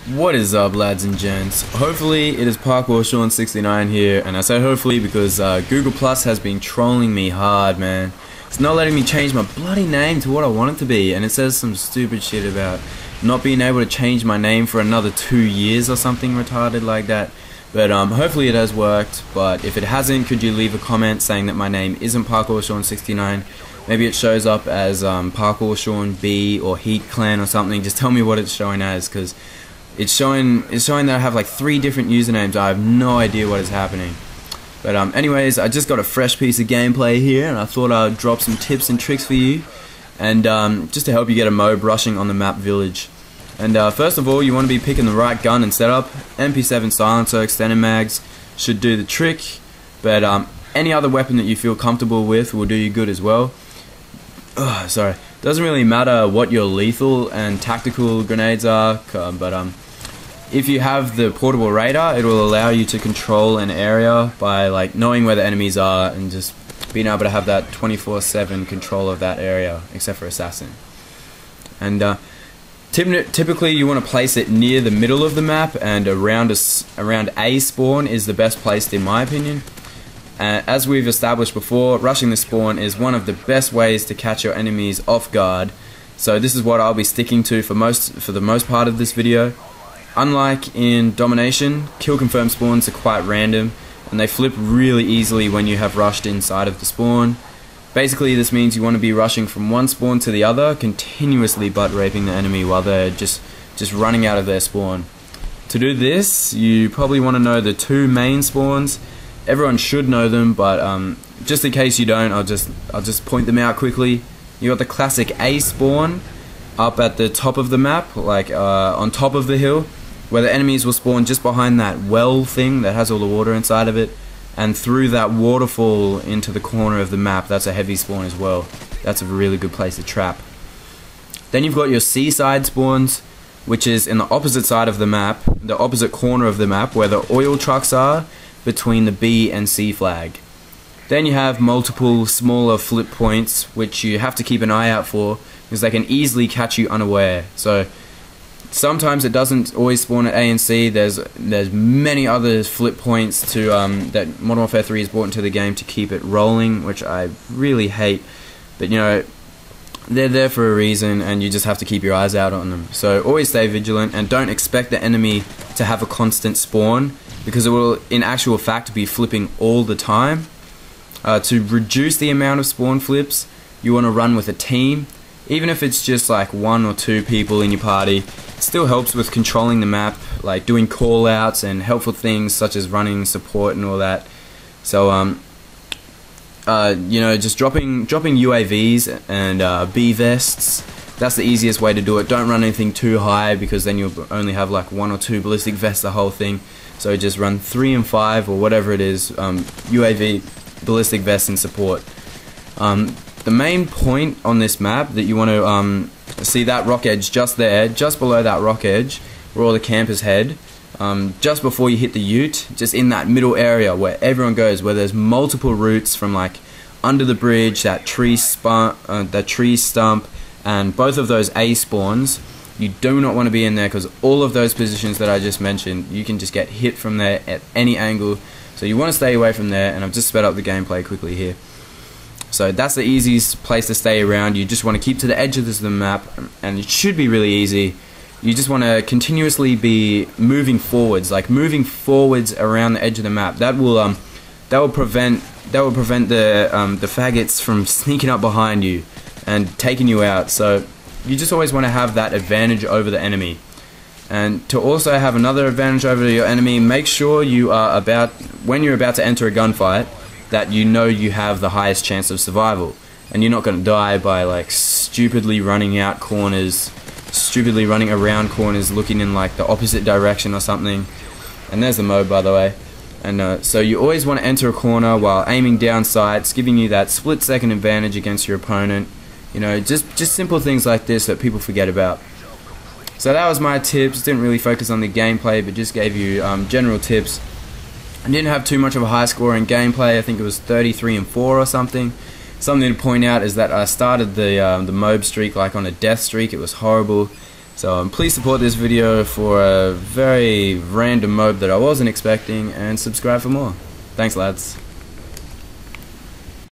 What is up, lads and gents? Hopefully it is Parkour Sean 69 here, and I say hopefully because Google Plus has been trolling me hard, man. It's not letting me change my bloody name to what I want it to be, and it says some stupid shit about not being able to change my name for another 2 years or something retarded like that. But hopefully it has worked, but if it hasn't, could you leave a comment saying that my name isn't Parkour Sean 69? Maybe it shows up as Parkour Sean B or Heat Clan or something. Just tell me what it's showing as, because it's showing that I have like 3 different usernames. I have no idea what is happening. But anyways, I just got a fresh piece of gameplay here, and I thought I'd drop some tips and tricks for you, and just to help you get a MOAB rushing on the map Village. And first of all, you want to be picking the right gun and setup. MP7 silencer, extended mags should do the trick, but any other weapon that you feel comfortable with will do you good as well. Sorry, doesn't really matter what your lethal and tactical grenades are, but if you have the portable radar, it will allow you to control an area by like knowing where the enemies are and just being able to have that 24/7 control of that area, except for assassin. And typically you want to place it near the middle of the map, and around A spawn is the best placed in my opinion. As we've established before, rushing the spawn is one of the best ways to catch your enemies off guard. So this is what I'll be sticking to for the most part of this video. Unlike in Domination, kill confirm spawns are quite random, and they flip really easily when you have rushed inside of the spawn. Basically, this means you want to be rushing from one spawn to the other, continuously butt raping the enemy while they're just running out of their spawn. To do this, you probably want to know the 2 main spawns. Everyone should know them, but just in case you don't, I'll just point them out quickly. You got the classic A spawn up at the top of the map, like on top of the hill, where the enemies will spawn just behind that well thing that has all the water inside of it, and through that waterfall into the corner of the map. That's a heavy spawn as well. That's a really good place to trap. Then you've got your seaside spawns, which is in the opposite side of the map, the opposite corner of the map, where the oil trucks are, between the B and C flag. Then you have multiple smaller flip points, which you have to keep an eye out for, because they can easily catch you unaware. So sometimes it doesn't always spawn at A and C. There's many other flip points to that Modern Warfare 3 has brought into the game to keep it rolling, which I really hate. But you know, they're there for a reason, and you just have to keep your eyes out on them. So always stay vigilant, and don't expect the enemy to have a constant spawn, because it will in actual fact be flipping all the time. To reduce the amount of spawn flips, you want to run with a team. Even if it's just like 1 or 2 people in your party, it still helps with controlling the map, like doing call outs and helpful things such as running support and all that. So you know, just dropping UAVs and B vests, that's the easiest way to do it. Don't run anything too high, because then you'll only have like 1 or 2 ballistic vests the whole thing. So just run 3 and 5 or whatever it is, UAV, ballistic vests and support. The main point on this map that you want to see, that rock edge just there, just below that rock edge where all the campers head, just before you hit the ute, just in that middle area where everyone goes, where there's multiple routes from like under the bridge, that tree stump, and both of those A spawns. You do not want to be in there, because all of those positions that I just mentioned, you can just get hit from there at any angle. So you want to stay away from there, and I've just sped up the gameplay quickly here. So that's the easiest place to stay around. You just want to keep to the edge of the map, and it should be really easy. You just want to continuously be moving forwards, like moving forwards around the edge of the map. That will prevent the faggots from sneaking up behind you and taking you out. So you just always want to have that advantage over the enemy. And to also have another advantage over your enemy, make sure you are when you're about to enter a gunfight, that you know you have the highest chance of survival, and you're not going to die by like stupidly running out corners, stupidly running around corners, looking in like the opposite direction or something. And there's the MOAB, by the way. And so you always want to enter a corner while aiming down sights, giving you that split-second advantage against your opponent. You know, just simple things like this that people forget about. So that was my tips. Didn't really focus on the gameplay, but just gave you general tips. I didn't have too much of a high score in gameplay. I think it was 33 and 4 or something. Something to point out is that I started the MOAB streak like on a death streak. It was horrible. So please support this video for a very random MOAB that I wasn't expecting, and subscribe for more. Thanks lads.